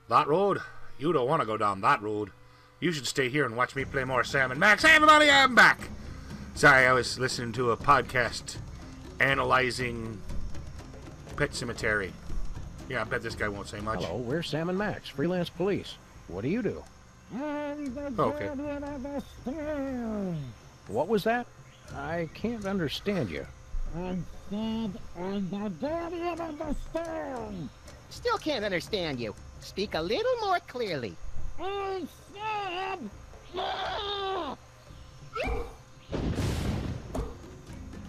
That road? You don't want to go down that road. You should stay here and watch me play more Sam and Max. Hey, everybody, I'm back! Sorry, I was listening to a podcast analyzing Pet Cemetery. Yeah, I bet this guy won't say much. Hello, we're Sam and Max, freelance police. What do you do? Okay. What was that? I can't understand you. Still can't understand you. Speak a little more clearly.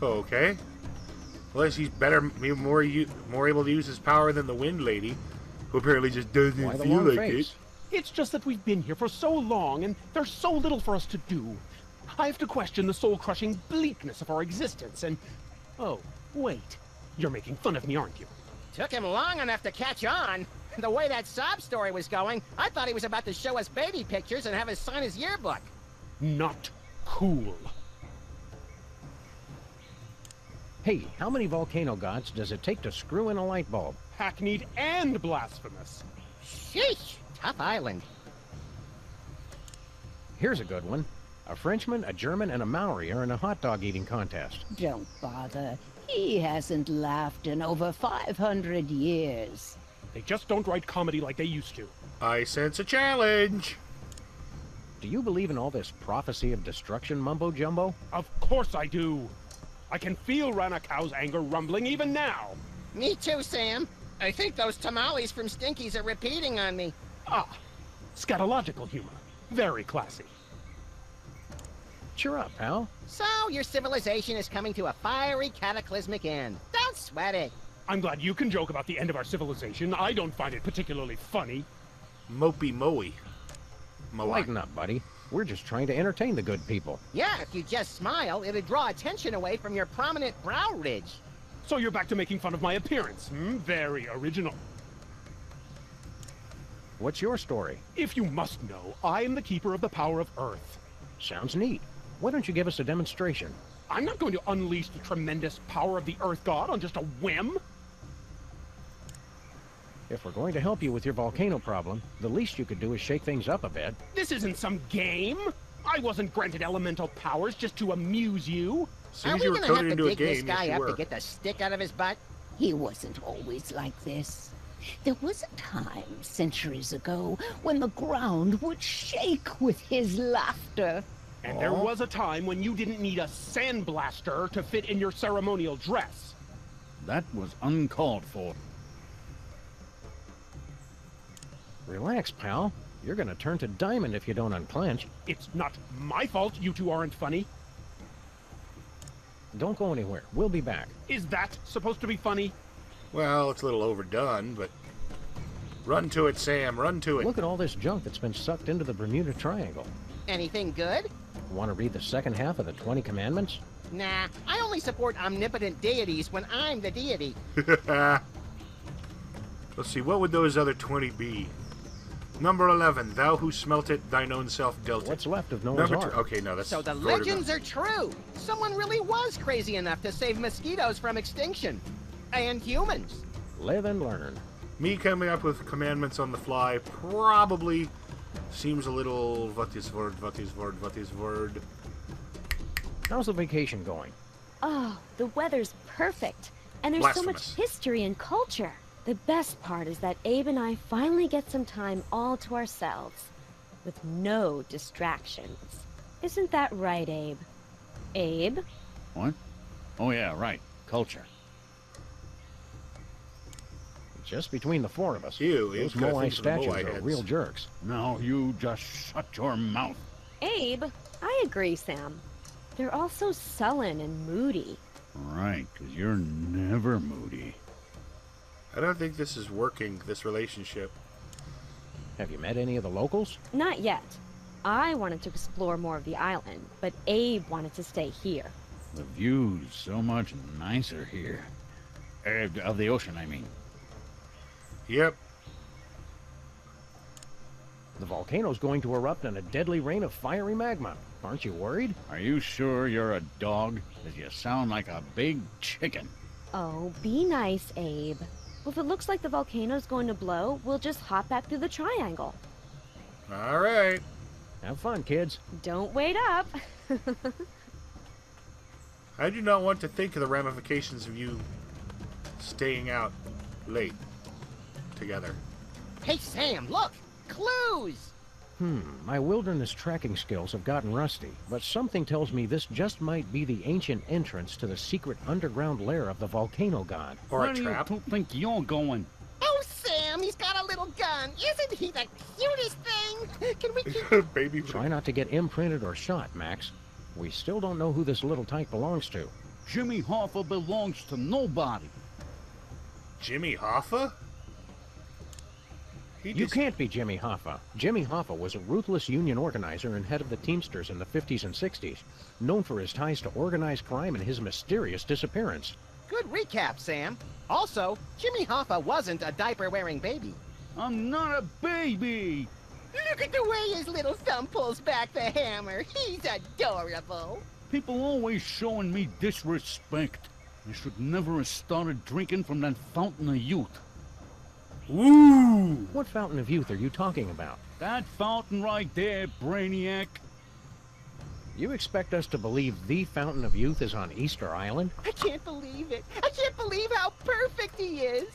Okay. Well, he's better, more able to use his power than the Wind Lady, who apparently just doesn't Why the feel long like face? it. It's just that we've been here for so long, and there's so little for us to do. I have to question the soul-crushing bleakness of our existence, and... Oh, wait. You're making fun of me, aren't you? Took him long enough to catch on. The way that sob story was going, I thought he was about to show us baby pictures and have us sign his yearbook. Not cool. Hey, how many volcano gods does it take to screw in a light bulb? Hackneyed and blasphemous. Sheesh, tough island. Here's a good one. A Frenchman, a German, and a Maori are in a hot dog eating contest. Don't bother. He hasn't laughed in over 500 years. They just don't write comedy like they used to. I sense a challenge. Do you believe in all this prophecy of destruction mumbo-jumbo? Of course I do. I can feel Ranakau's anger rumbling even now. Me too, Sam. I think those tamales from Stinky's are repeating on me. Ah, scatological humor. Very classy. Cheer up, pal. So, your civilization is coming to a fiery, cataclysmic end. Don't sweat it. I'm glad you can joke about the end of our civilization. I don't find it particularly funny. Mopey Moai. Moai. Lighten up, buddy. We're just trying to entertain the good people. Yeah, if you just smile, it'd draw attention away from your prominent brow ridge. So you're back to making fun of my appearance. Very original. What's your story? If you must know, I am the keeper of the power of Earth. Sounds neat. Why don't you give us a demonstration? I'm not going to unleash the tremendous power of the Earth God on just a whim. If we're going to help you with your volcano problem, the least you could do is shake things up a bit. This isn't some game. I wasn't granted elemental powers just to amuse you. As soon Are as we you were gonna coded have into to a dig this game, guy yes, you up to were. get the stick out of his butt? He wasn't always like this. There was a time, centuries ago, when the ground would shake with his laughter. And there was a time when you didn't need a sandblaster to fit in your ceremonial dress. That was uncalled for. Relax, pal. You're gonna turn to diamond if you don't unclench. It's not my fault you two aren't funny. Don't go anywhere. We'll be back. Is that supposed to be funny? Well, it's a little overdone, but... Run to it, Sam. Run to it. Look at all this junk that's been sucked into the Bermuda Triangle. Anything good? Want to read the second half of the 20 Commandments? Nah, I only support omnipotent deities when I'm the deity. Let's see, what would those other 20 be? Number 11, thou who smelt it, thine own self dealt it. What's left of Noah's Number Ark? okay, no, that's... So the voted legends are true. Someone really was crazy enough to save mosquitoes from extinction. And humans. Live and learn. Me coming up with commandments on the fly probably seems a little... What is word? How's the vacation going? Oh, the weather's perfect. And there's so much Blasphemous. history and culture. The best part is that Abe and I finally get some time all to ourselves. With no distractions. Isn't that right, Abe? Abe? What? Oh yeah, right. Culture. Just between the four of us. Ew, Those you've got a Moai thing for the statues Moai are heads. real jerks. Now you just shut your mouth. Abe? I agree, Sam. They're all so sullen and moody. Right, 'cause you're never moody. I don't think this is working, this relationship. Have you met any of the locals? Not yet. I wanted to explore more of the island, but Abe wanted to stay here. The view's so much nicer here. Of the ocean, I mean. Yep. The volcano's going to erupt in a deadly rain of fiery magma. Aren't you worried? Are you sure you're a dog? 'Cause you sound like a big chicken. Oh, be nice, Abe. Well, if it looks like the volcano's going to blow, we'll just hop back through the triangle. All right. Have fun, kids. Don't wait up. I do not want to think of the ramifications of you staying out late together. Hey, Sam, look! Clues! My wilderness tracking skills have gotten rusty, but something tells me this just might be the ancient entrance to the secret underground lair of the volcano god. Or Where a do you trap. two think you're going? Oh, Sam, he's got a little gun. Isn't he the cutest thing? Can we keep... Baby. Try not to get imprinted or shot, Max. We still don't know who this little tyke belongs to. Jimmy Hoffa belongs to nobody. Jimmy Hoffa? You can't be Jimmy Hoffa. Jimmy Hoffa was a ruthless union organizer and head of the Teamsters in the 50s and 60s, known for his ties to organized crime and his mysterious disappearance. Good recap, Sam. Also, Jimmy Hoffa wasn't a diaper-wearing baby. I'm not a baby. Look at the way his little thumb pulls back the hammer. He's adorable. People always showing me disrespect. I should never have started drinking from that fountain of youth. Ooh! What fountain of youth are you talking about? That fountain right there, Brainiac. You expect us to believe the fountain of youth is on Easter Island? I can't believe it. I can't believe how perfect he is.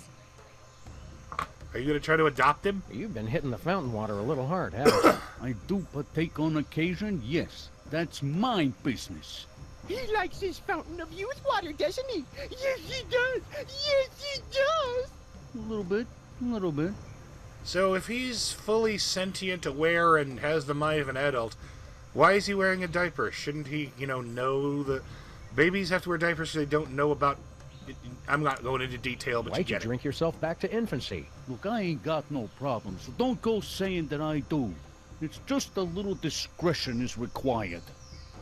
Are you going to try to adopt him? You've been hitting the fountain water a little hard, haven't you? I do partake on occasion, yes. That's my business. He likes his fountain of youth water, doesn't he? Yes, he does. Yes, he does. A little bit, a little bit. So if he's fully sentient, aware, and has the mind of an adult, why is he wearing a diaper? Shouldn't he, know that babies have to wear diapers so they don't know about... I'm not going into detail, but Why'd you get drink yourself back to infancy? Look, I ain't got no problem, so don't go saying that I do. It's just a little discretion is required.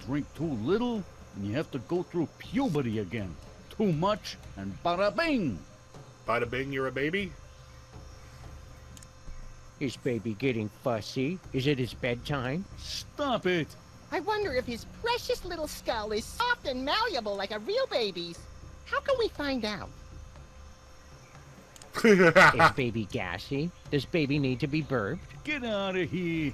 Drink too little, and you have to go through puberty again. Too much, and bada bing! it. Bada bing, you're a baby? Is baby getting fussy? Is it his bedtime? Stop it! I wonder if his precious little skull is soft and malleable like a real baby's. How can we find out? Is baby gassy? Does baby need to be burped? Get out of here!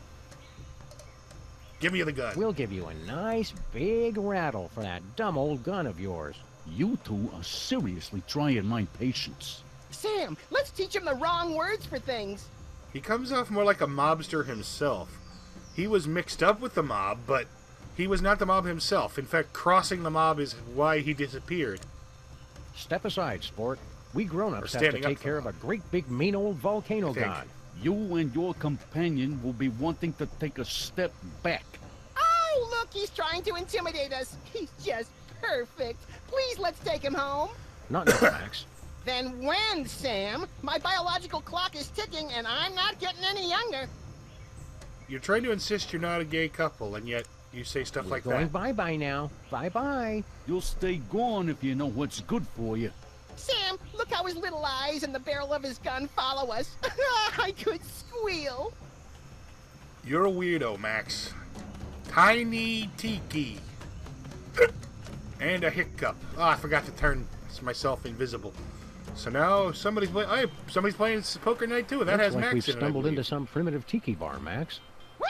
Give me the gun. We'll give you a nice big rattle for that dumb old gun of yours. You two are seriously trying my patience. Sam, let's teach him the wrong words for things. He comes off more like a mobster himself. He was mixed up with the mob, but he was not the mob himself. In fact, crossing the mob is why he disappeared. Step aside, sport. We grown-ups Or have to standing up take for care of a great big mean old volcano I think. god. You and your companion will be wanting to take a step back. Oh, look, he's trying to intimidate us. He's just perfect. Please, let's take him home. Not now, Max. Then when, Sam? My biological clock is ticking, and I'm not getting any younger. You're trying to insist you're not a gay couple, and yet you say stuff We're like going that. bye-bye now. Bye-bye. You'll stay gone if you know what's good for you. Sam, look how his little eyes and the barrel of his gun follow us. I could squeal. You're a weirdo, Max. Tiny tiki. And a hiccup. Oh, I forgot to turn myself invisible. So now somebody's playing. Hey, somebody's playing poker night too. That Looks has like Max we've in it. I stumbled into believe. some primitive tiki bar, Max. Woo!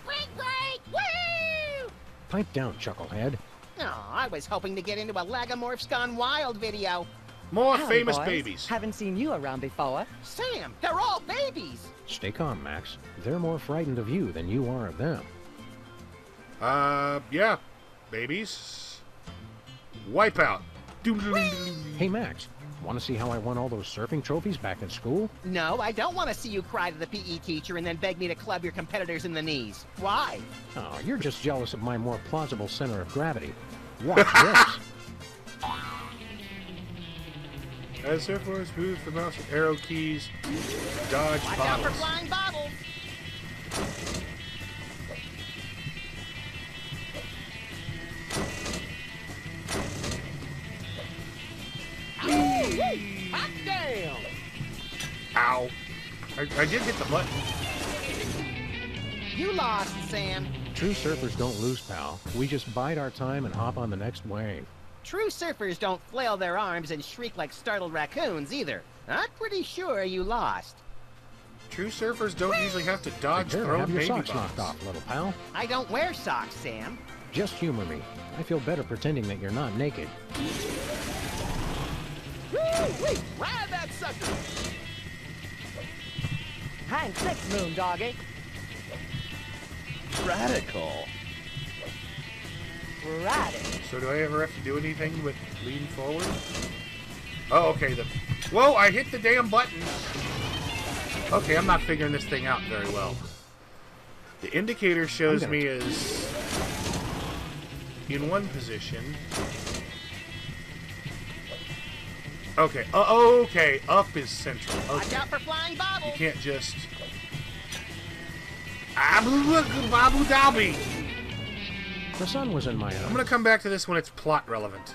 Spring break! Woo! Pipe down, chucklehead. Oh, I was hoping to get into a Lagomorphs Gone Wild video. More Howdy, famous boys. babies. Haven't seen you around before. Sam, they're all babies. Stay calm, Max. They're more frightened of you than you are of them. Yeah, babies. Wipeout. Hey, Max. Want to see how I won all those surfing trophies back in school? No, I don't want to see you cry to the PE teacher and then beg me to club your competitors in the knees. Why? Oh, you're just jealous of my more plausible center of gravity. Watch this. As surfboards move the mouse with arrow keys, dodge Watch out for bottles. flying bottles. Hot damn! Ow. I did hit the button. You lost, Sam. True surfers don't lose, pal. We just bide our time and hop on the next wave. True surfers don't flail their arms and shriek like startled raccoons either. I'm pretty sure you lost. True surfers don't usually have to dodge Better thrown have your baby socks bombs. knocked off, little pal. I don't wear socks, Sam. Just humor me. I feel better pretending that you're not naked. Woo-wee! Ride that sucker! Hang six, moon doggy. Radical. Ride it. So do I ever have to do anything with lean forward? Oh, okay. Whoa, I hit the damn button. Okay, I'm not figuring this thing out very well. The indicator shows me as in one position. Okay. Okay. Up is central. Watch Okay. out for flying You bobbles. can't just. Babu Dobby. The sun was in my I'm eye. gonna come back to this when it's plot relevant.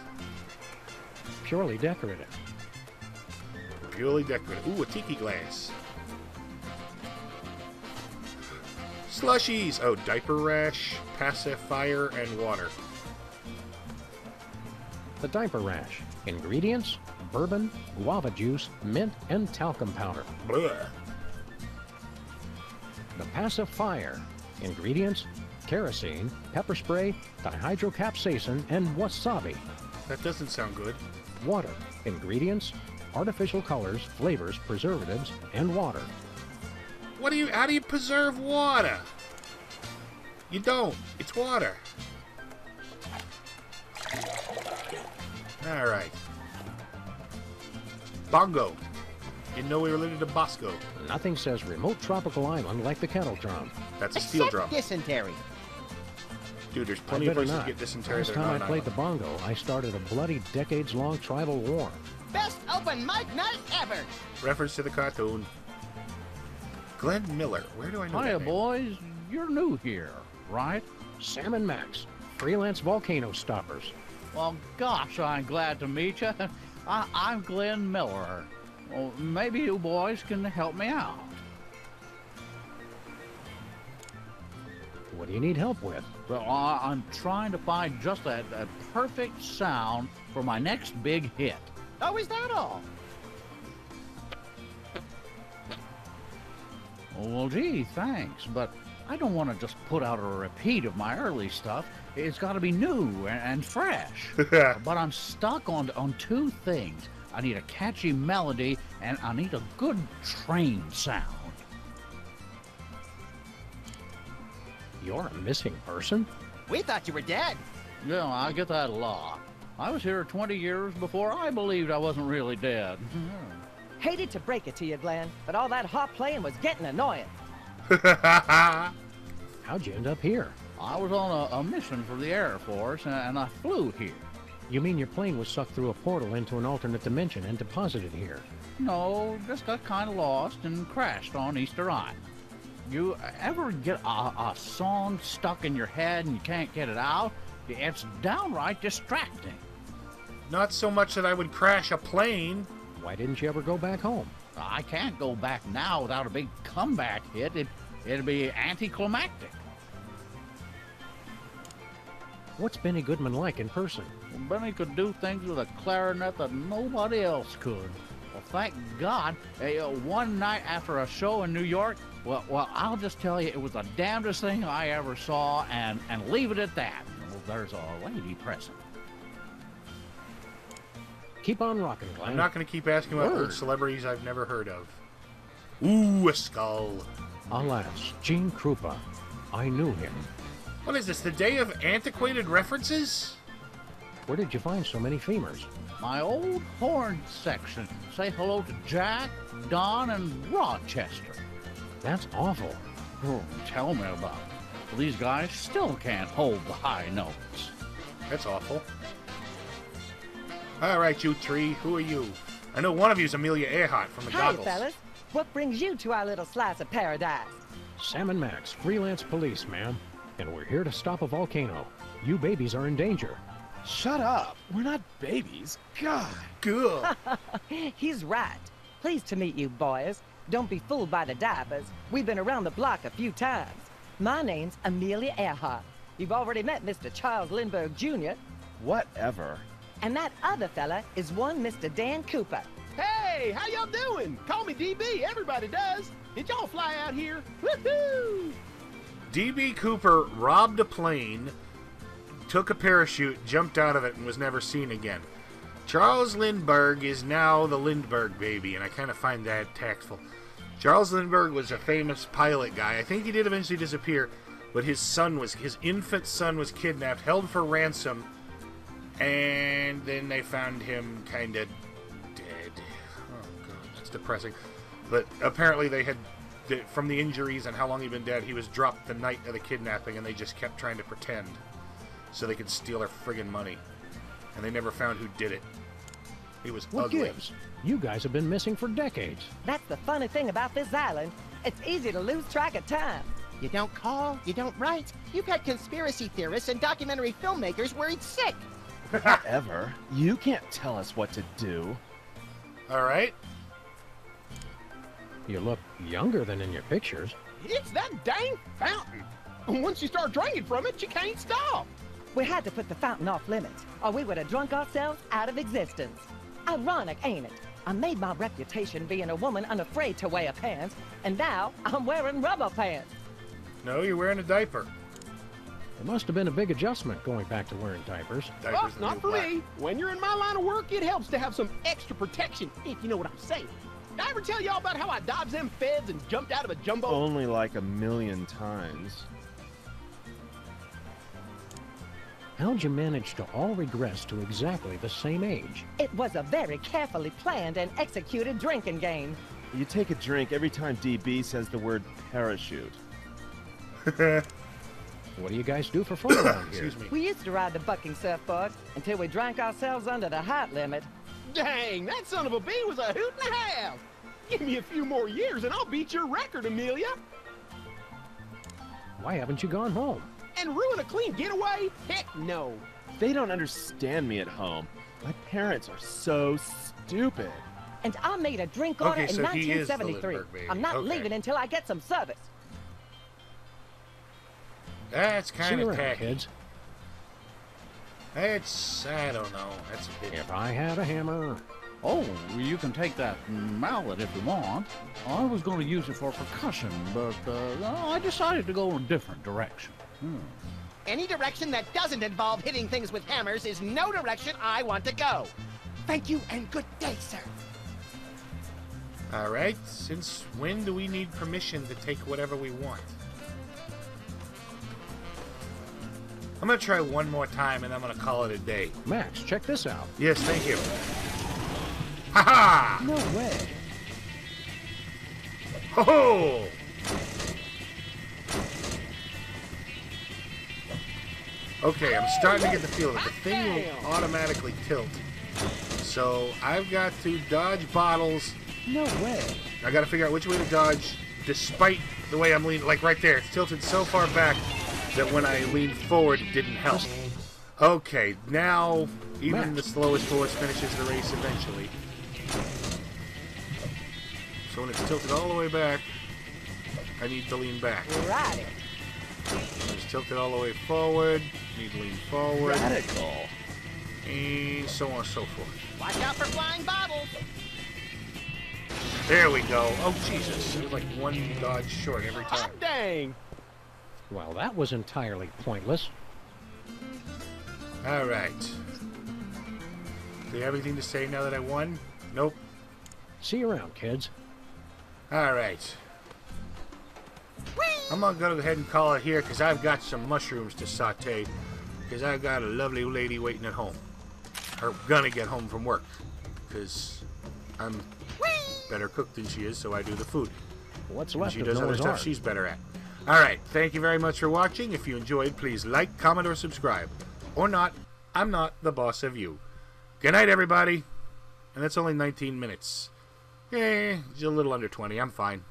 Purely decorative. Purely decorative. Ooh, a tiki glass. Slushies. Oh, diaper rash, pacifier, and water. The diaper rash. Ingredients: bourbon, guava juice, mint, and talcum powder. Blah. The pacifier. Ingredients: kerosene, pepper spray, dihydrocapsaicin, and wasabi. That doesn't sound good. Water. Ingredients: artificial colors, flavors, preservatives, and water. How do you preserve water? You don't. It's water. Alright. Bongo. Didn't know we were related to Bosco. Nothing says remote tropical island like the kettle drum. That's a steel Except drum. dysentery. Dude, there's I plenty of better places not. to get dysentery Last that are time I not played the island. bongo, I started a bloody decades-long tribal war. Best open mic night ever. Reference to the cartoon. Glenn Miller. Where do I know Hiya, that name? boys. You're new here, right? Sam and Max, freelance volcano stoppers. Well, gosh, I'm glad to meet you. I'm Glenn Miller. Well, maybe you boys can help me out. What do you need help with? Well, I'm trying to find just that perfect sound for my next big hit. Oh, is that all? Oh, well, gee, thanks, but I don't want to just put out a repeat of my early stuff. It's got to be new and fresh. But I'm stuck on two things. I need a catchy melody, and I need a good train sound. You're a missing person? We thought you were dead. Yeah, I get that a lot. I was here 20 years before I believed I wasn't really dead. Hated to break it to you, Glenn, but all that hot playing was getting annoying. How'd you end up here? I was on a mission for the Air Force, and I flew here. You mean your plane was sucked through a portal into an alternate dimension and deposited here? No, just got kind of lost and crashed on Easter Island. You ever get a song stuck in your head and you can't get it out? It's downright distracting. Not so much that I would crash a plane. Why didn't you ever go back home? I can't go back now without a big comeback hit. It'd be anticlimactic. What's Benny Goodman like in person? Benny could do things with a clarinet that nobody else could. Well, thank God. One night after a show in New York, well, I'll just tell you, it was the damnedest thing I ever saw, and leave it at that. Well, there's a lady present. Keep on rocking, Glenn. I'm not going to keep asking about old Word. celebrities I've never heard of. Ooh, a skull. Alas, Gene Krupa. I knew him. What is this, the day of antiquated references? Where did you find so many femurs? My old horn section. Say hello to Jack, Don, and Rochester. That's awful. Oh, tell me about it. Well, these guys still can't hold the high notes. That's awful. All right, you three, who are you? I know one of you's Amelia Earhart from the Hi, Goggles. fellas. What brings you to our little slice of paradise? Sam and Max, freelance police, ma'am. And we're here to stop a volcano. You babies are in danger. Shut up. We're not babies. God. Good. He's right. Pleased to meet you, boys. Don't be fooled by the diapers. We've been around the block a few times. My name's Amelia Earhart. You've already met Mr. Charles Lindbergh Jr., Whatever. and that other fella is one Mr. Dan Cooper. Hey, Hey, how y'all doing? Call me DB, everybody does. Did y'all fly out here? Woohoo! DB Cooper robbed a plane, took a parachute, jumped out of it, and was never seen again. Charles Lindbergh is now the Lindbergh baby, and I kind of find that tactful. Charles Lindbergh was a famous pilot guy. I think he did eventually disappear, but his infant son was kidnapped, held for ransom, and then they found him kind of dead. Oh, God, that's depressing. But apparently from the injuries and how long he'd been dead, he was dropped the night of the kidnapping, and they just kept trying to pretend so they could steal their friggin' money. And they never found who did it. He was What ugly. gives? You guys have been missing for decades. That's the funny thing about this island. It's easy to lose track of time. You don't call, you don't write. You've had conspiracy theorists and documentary filmmakers worried sick. Whatever. You can't tell us what to do. All right. You look younger than in your pictures. It's that dang fountain. Once you start drinking from it, you can't stop. We had to put the fountain off limits, or we would have drunk ourselves out of existence. Ironic, ain't it? I made my reputation being a woman unafraid to wear pants, and now I'm wearing rubber pants. No, you're wearing a diaper. It must have been a big adjustment going back to wearing diapers. Diapers Well, the not new for black. me. When you're in my line of work, it helps to have some extra protection, if you know what I'm saying. Did I ever tell y'all about how I dodged them feds and jumped out of a jumbo? Only like 1,000,000 times. How'd you manage to all regress to exactly the same age? It was a very carefully planned and executed drinking game. You take a drink every time DB says the word parachute. What do you guys do for fun around here? Excuse me. We used to ride the bucking surfboard until we drank ourselves under the height limit. Dang, that son of a bee was a hoot and a half. Give me a few more years and I'll beat your record, Amelia. Why haven't you gone home? And ruin a clean getaway? Heck no. They don't understand me at home. My parents are so stupid. And I made a drink order Okay, in so he is the 1973. Lindbergh baby. I'm not Okay. leaving until I get some service. That's See kind you of around, tacky. kids. It's, I don't know. That's a bit... If I had a hammer. Oh, you can take that mallet if you want. I was going to use it for percussion, but I decided to go in a different direction. Any direction that doesn't involve hitting things with hammers is no direction I want to go. Thank you and good day, sir. All right. Since when do we need permission to take whatever we want? I'm going to try one more time, and I'm going to call it a day. Max, check this out. Yes, thank you. Ha-ha! No way. Ho-ho! Okay, I'm starting to get the feel of it. The thing will automatically tilt. So I've got to dodge bottles. No way. I got to figure out which way to dodge, despite the way I'm leaning. Like right there, it's tilted so far back that when I leaned forward, it didn't help. Okay, now even the slowest horse finishes the race eventually. So when it's tilted all the way back, I need to lean back. Right it. When it's tilted all the way forward, need to lean forward. Radical. And so on and so forth. Watch out for flying bottles. There we go. Oh, Jesus. It was like one dodge short every time. Hot dang. Well, that was entirely pointless. All right. Do you have anything to say now that I won? Nope. See you around, kids. All right. I'm going to go ahead and call it here because I've got some mushrooms to saute because I've got a lovely lady waiting at home. Or gonna get home from work because I'm better cook than she is, so I do the food. What's And left she of does other Noah's stuff Ark? she's better at. Alright, thank you very much for watching. If you enjoyed, please like, comment, or subscribe. Or not. I'm not the boss of you. Good night, everybody. And that's only 19 minutes. It's a little under 20. I'm fine.